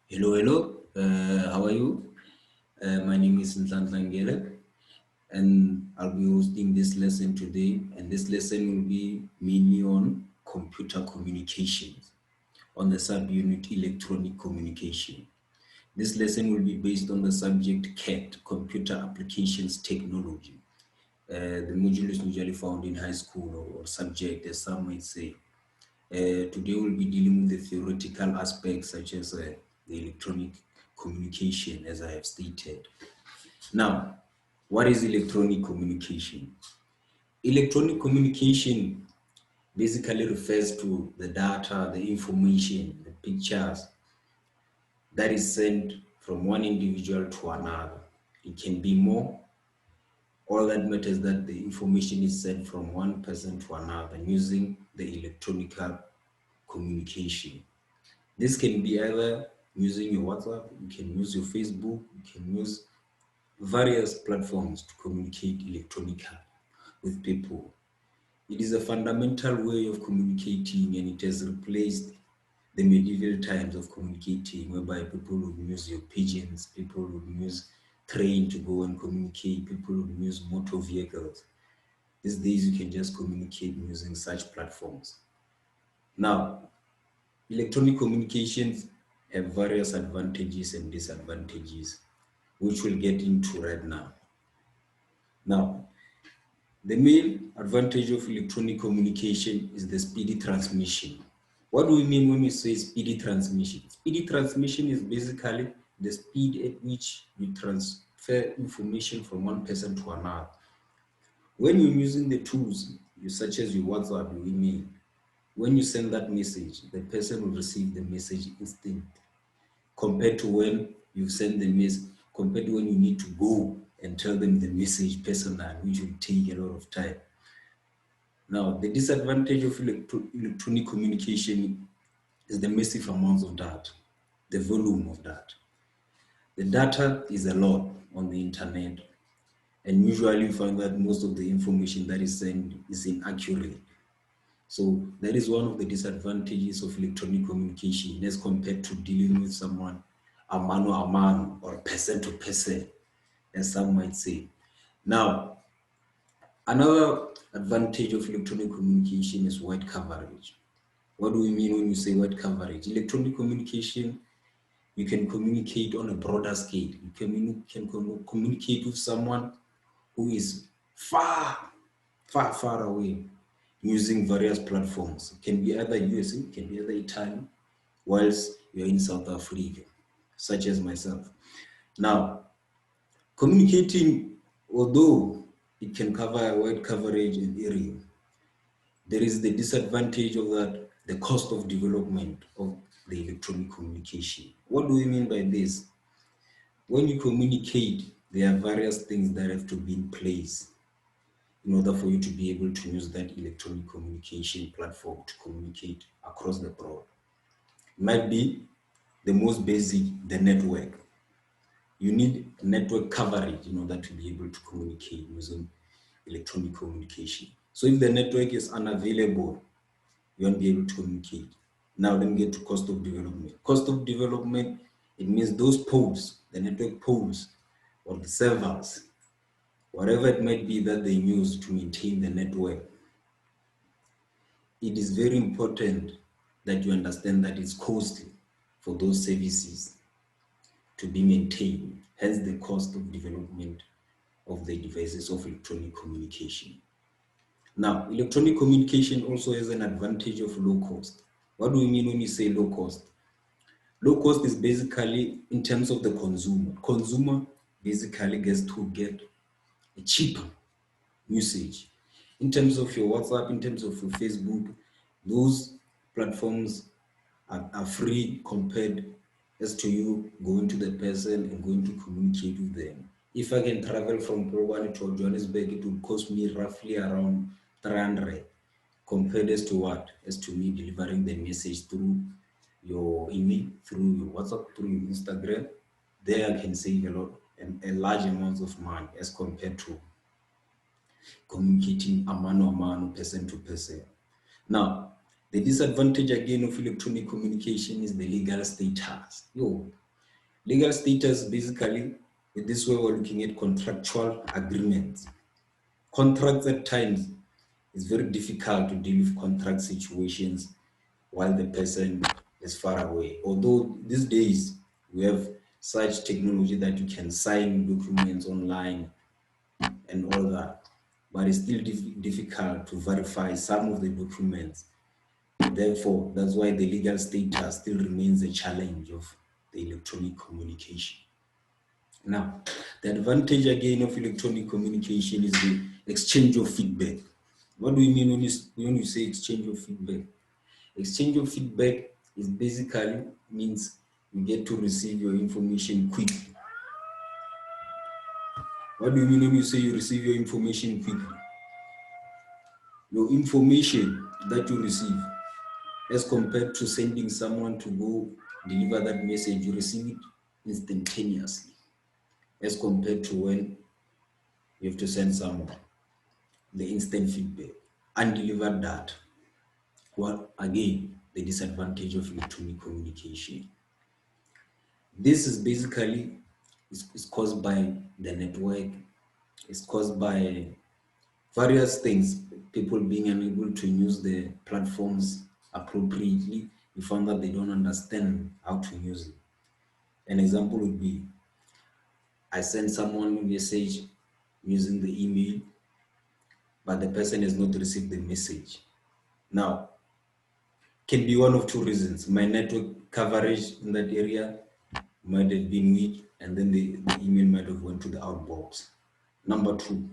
Hello, hello. How are you? My name is Nhlanhla Ngele, and I'll be hosting this lesson today. And this lesson will be mainly on computer communications, on the subunit electronic communication. This lesson will be based on the subject CAT, Computer Applications Technology. The module is usually found in high school or subject, as some might say. Today we'll be dealing with the theoretical aspects such as the electronic communication, as I have stated. Now, what is electronic communication? Electronic communication basically refers to the data, the information, the pictures that is sent from one individual to another. It can be more. All that matters that the information is sent from one person to another using the electronic communication. This can be either using your WhatsApp, you can use your Facebook, you can use various platforms to communicate electronically with people. It is a fundamental way of communicating, and it has replaced the medieval times of communicating, whereby people would use your pigeons, people would use train to go and communicate, people would use motor vehicles. These days you can just communicate using such platforms. Now, electronic communications have various advantages and disadvantages, which we'll get into right now. Now, the main advantage of electronic communication is the speedy transmission. What do we mean when we say speedy transmission? Speedy transmission is basically the speed at which you transfer information from one person to another. When you're using the tools, such as your WhatsApp, your email, when you send that message, the person will receive the message instantly, compared to when you send the message, compared to when you need to go and tell them the message personal, which will take a lot of time. Now, the disadvantage of electronic communication is the massive amounts of data, the volume of data. The data is a lot on the internet, and usually you find that most of the information that is sent is inaccurate. So that is one of the disadvantages of electronic communication as compared to dealing with someone a mano or person to person, as some might say. Now, another advantage of electronic communication is wide coverage. What do we mean when we say wide coverage? Electronic communication, you can communicate on a broader scale. You can communicate with someone who is far away using various platforms. It can be either USA, it can be either Italy, whilst you're in South Africa, such as myself. Now, communicating, although it can cover a wide coverage in area, there is the disadvantage of that, the cost of development of the electronic communication. What do we mean by this? When you communicate, there are various things that have to be in place in order for you to be able to use that electronic communication platform to communicate across the board. It might be the most basic, the network. You need network coverage in order to be able to communicate using electronic communication. So if the network is unavailable, you won't be able to communicate. Now let me get to cost of development. Cost of development, it means those poles, the network poles or the servers, whatever it might be that they use to maintain the network. It is very important that you understand that it's costly for those services to be maintained, hence the cost of development of the devices of electronic communication. Now, electronic communication also has an advantage of low cost. What do we mean when we say low cost? Low cost is basically in terms of the consumer. Consumer basically gets to get a cheaper usage. In terms of your WhatsApp, in terms of your Facebook, those platforms are free compared as to you going to the person and going to communicate with them. If I can travel from Polokwane to Johannesburg, it would cost me roughly around 300 compared as to what? As to me delivering the message through your email, through your WhatsApp, through your Instagram. There I can save a lot and a large amounts of money as compared to communicating a mano, person to person. Now, The disadvantage again of electronic communication is the legal status. Legal status, basically, in this way we're looking at contractual agreements. Contracts at times, it's very difficult to deal with contract situations while the person is far away. Although these days we have such technology that you can sign documents online and all that, but it's still difficult to verify some of the documents. Therefore, that's why the legal status still remains a challenge of the electronic communication. Now, the advantage again of electronic communication is the exchange of feedback. What do you mean when you say exchange of feedback? Exchange of feedback is basically means you get to receive your information quickly. What do you mean when you say you receive your information quickly? Your information that you receive, as compared to sending someone to go deliver that message, you receive it instantaneously, as compared to when you have to send someone the instant feedback, undelivered data. Well, again, the disadvantage of electronic communication. This is basically is caused by the network. It's caused by various things. People being unable to use the platforms appropriately. We found that they don't understand how to use it. An example would be, I send someone a message using the email, but the person has not received the message. Now, can be one of two reasons. My network coverage in that area might have been weak, and then the email might have went to the outbox. Number two,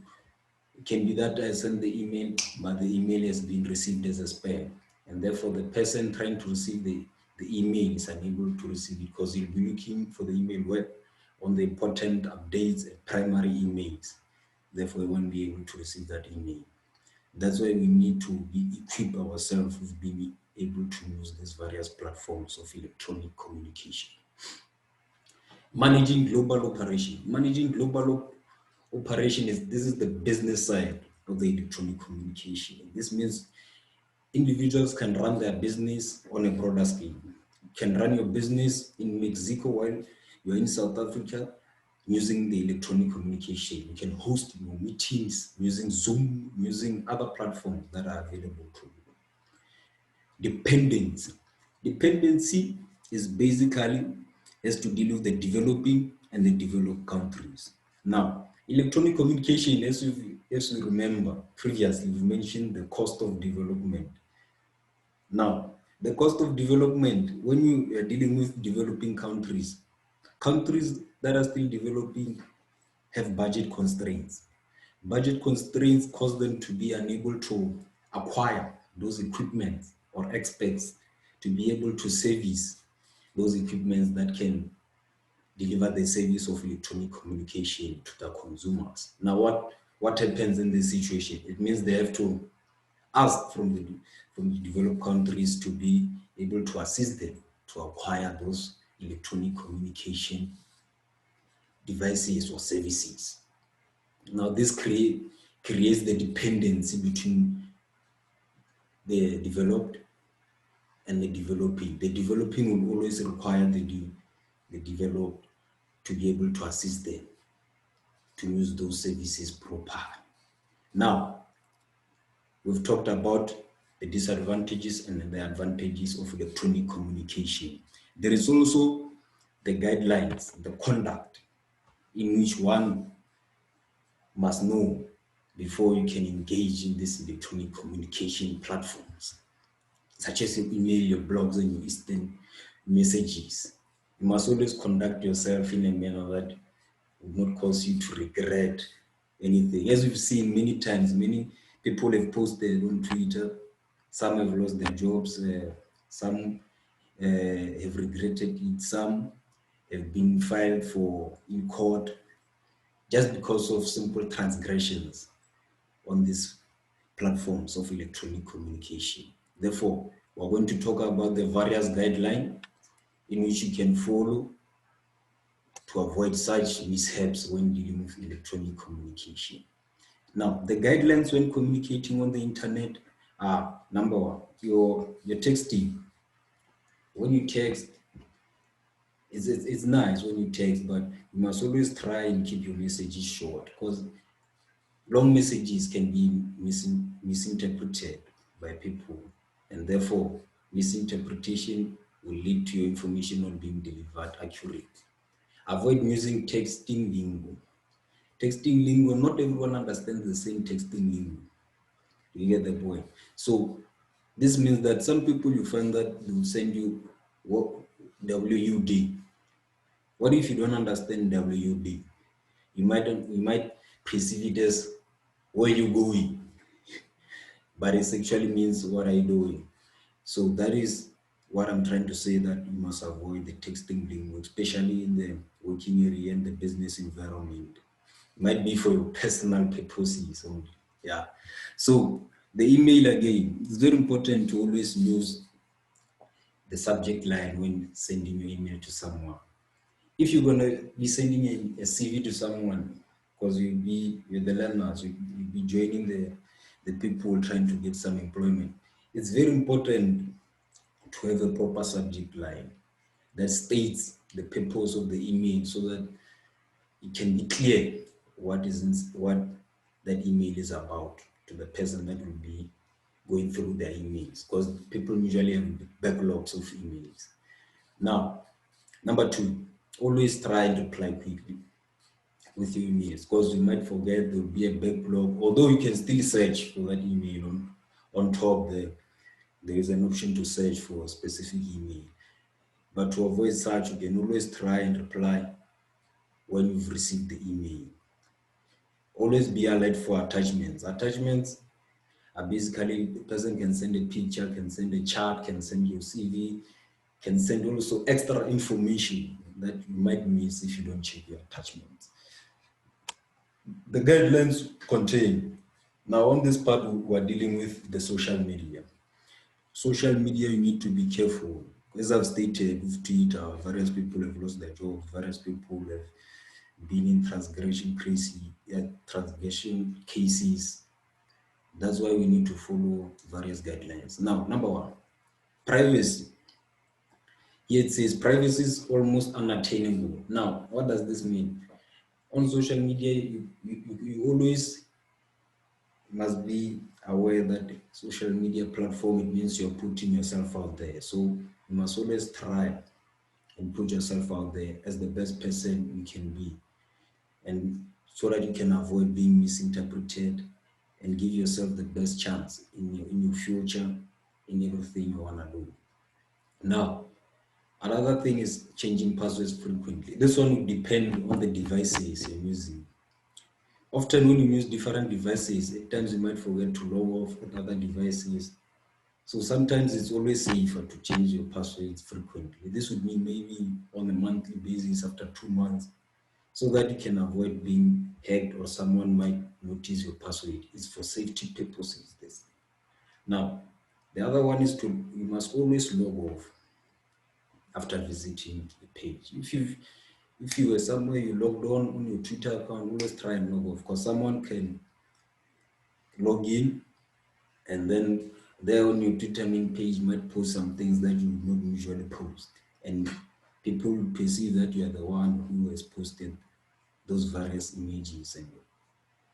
it can be that I sent the email, but the email has been received as a spam, and therefore the person trying to receive the email is unable to receive it because he'll be looking for the email web on the important updates and primary emails. Therefore, he won't be able to receive that email. That's why we need to equip ourselves with being able to use these various platforms of electronic communication. Managing global operation. Managing global operation this is the business side of the electronic communication. This means individuals can run their business on a broader scale. You can run your business in Mexico while you're in South Africa using the electronic communication. You can host your meetings using Zoom, using other platforms that are available to you. Dependency is basically has to deal with the developing and the developed countries. Now, electronic communication, as we remember previously, we mentioned the cost of development. Now, the cost of development, when you are dealing with developing countries that are still developing have budget constraints. Budget constraints cause them to be unable to acquire those equipment or experts to be able to service those equipments that can deliver the service of electronic communication to the consumers. Now, what happens in this situation? It means they have to ask from the developed countries to be able to assist them to acquire those electronic communication devices or services. Now, this creates the dependency between the developed and the developing. The developing will always require the developed to be able to assist them to use those services properly. Now, we've talked about the disadvantages and the advantages of electronic communication. There is also the guidelines, the conduct in which one must know before you can engage in these electronic communication platforms, such as your email, your blogs, and your instant messages. You must always conduct yourself in a manner that would not cause you to regret anything. As we've seen many times, many people have posted on Twitter, some have lost their jobs, some have regretted it, some have been filed for in court just because of simple transgressions on these platforms of electronic communication. Therefore, we're going to talk about the various guidelines in which you can follow to avoid such mishaps when dealing with electronic communication. Now, the guidelines when communicating on the internet are: number one, your texting. When you text, it's nice when you text, but you must always try and keep your messages short, because long messages can be misinterpreted by people, and therefore misinterpretation will lead to your information not being delivered accurately. Avoid using texting lingo. Texting lingo, not everyone understands the same texting lingo. You get the point? So this means that some people, you find that they will send you what WUD. What if you don't understand WUD? You might perceive it as where you going, but it actually means what are you doing. So that is what I'm trying to say, that you must avoid the texting lingo, especially in the working area and the business environment. It might be for your personal purposes only. Yeah. So the email, again, it's very important to always use the subject line when sending your email to someone. If you're gonna be sending a CV to someone, because you're the learners, you'll be joining the people trying to get some employment, it's very important to have a proper subject line that states the purpose of the email, so that it can be clear what that email is about to the person that will be going through their emails, because people usually have backlogs of emails. Now, number two, always try and reply quickly with your emails, because you might forget there will be a backlog, although you can still search for that email on top there. There is an option to search for a specific email. But to avoid such, you can always try and reply when you've received the email. Always be alert for attachments. Attachments are basically, the person can send a picture, can send a chart, can send your CV, can send also extra information that you might miss if you don't check your attachments. The guidelines contain, now on this part, we're dealing with the social media. Social media, you need to be careful. As I've stated, with Twitter, various people have lost their jobs, various people have been in transgression cases. That's why we need to follow various guidelines. Now, number one, privacy. Here it says privacy is almost unattainable. Now, what does this mean? On social media, you always must be aware that social media platform, it means you're putting yourself out there. So you must always try and put yourself out there as the best person you can be, and so that you can avoid being misinterpreted and give yourself the best chance in your future, in everything you want to do. Now, another thing is changing passwords frequently. This one will depend on the devices you're using. Often when you use different devices, at times you might forget to log off with other devices. So sometimes it's always safer to change your passwords frequently. This would mean maybe on a monthly basis after 2 months, so that you can avoid being hacked or someone might notice your password. It's for safety purposes. This. Now, the other one is you must always log off after visiting the page. If you were somewhere, you logged on your Twitter account, always try and log off, because someone can log in and then there on your Twitter main page might post some things that you would not usually post, and people will perceive that you are the one who has posted those various images and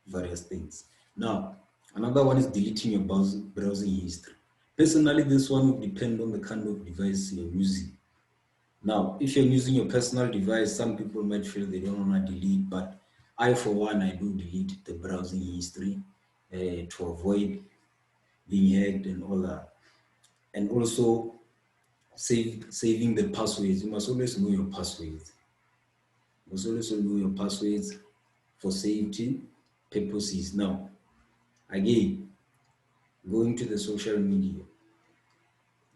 various things. Now, another one is deleting your browsing history. Personally, this one will depend on the kind of device you're using. Now, if you're using your personal device, some people might feel they don't want to delete, but I, for one, I do delete the browsing history to avoid being hacked and all that. And also saving the passwords. You must always know your passwords. You must always know your passwords for safety purposes. Now, again, going to the social media,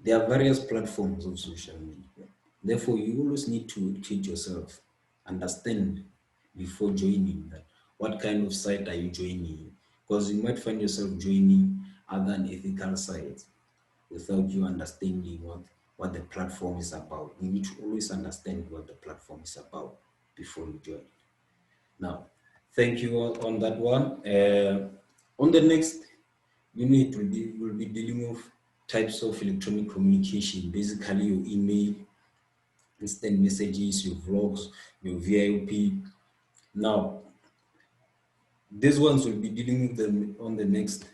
there are various platforms of social media. Therefore, you always need to educate yourself, understand before joining that. What kind of site are you joining? Because you might find yourself joining other unethical sites without you understanding what the platform is about. You need to always understand what the platform is about before you join. Now, thank you on that one. On the next unit, we'll be dealing with types of electronic communication, basically your email, instant messages, your vlogs, your VIP. Now, these ones will be dealing with them on the next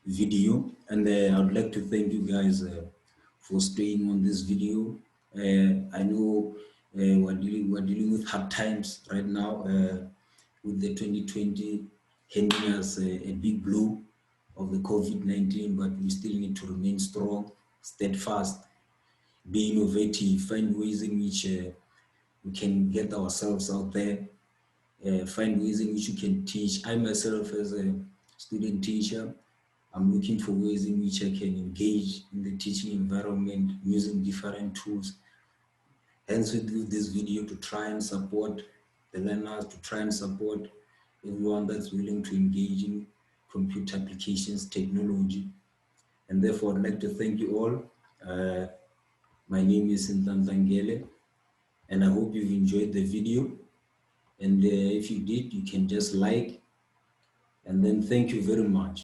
video, and I would like to thank you guys for staying on this video. I know we're dealing with hard times right now with the 2020 handing us a big blow of the COVID-19, but we still need to remain strong, steadfast, be innovative, find ways in which we can get ourselves out there, find ways in which you can teach. I myself, as a student teacher, I'm looking for ways in which I can engage in the teaching environment using different tools. Hence, we do this video to try and support the learners, to try and support everyone that's willing to engage in computer applications technology. And therefore, I'd like to thank you all. My name is Nhlanhla Ngele, and I hope you've enjoyed the video. And if you did, you can just like, and then thank you very much.